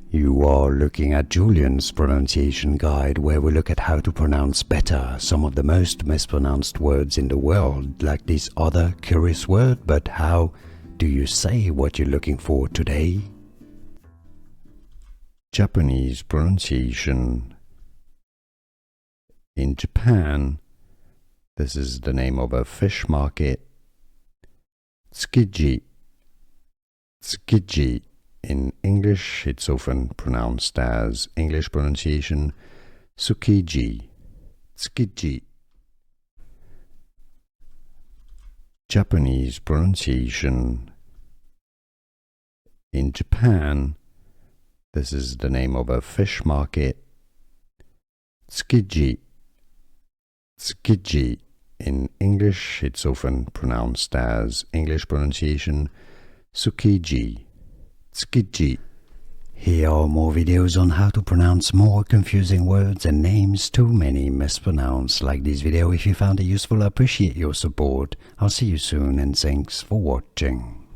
You are looking at Julian's pronunciation guide, where we look at how to pronounce better some of the most mispronounced words in the world, like this other curious word. But how do you say what you're looking for today? Japanese pronunciation. In Japan, this is the name of a fish market. Tsukiji. Tsukiji. In English, it's often pronounced as English pronunciation, Tsukiji. Tsukiji. Japanese pronunciation. In Japan, this is the name of a fish market. Tsukiji. Tsukiji. In English, it's often pronounced as English pronunciation, Tsukiji. Tsukiji. Here are more videos on how to pronounce more confusing words and names too many mispronounced. Like this video if you found it useful. I appreciate your support. I'll see you soon and thanks for watching.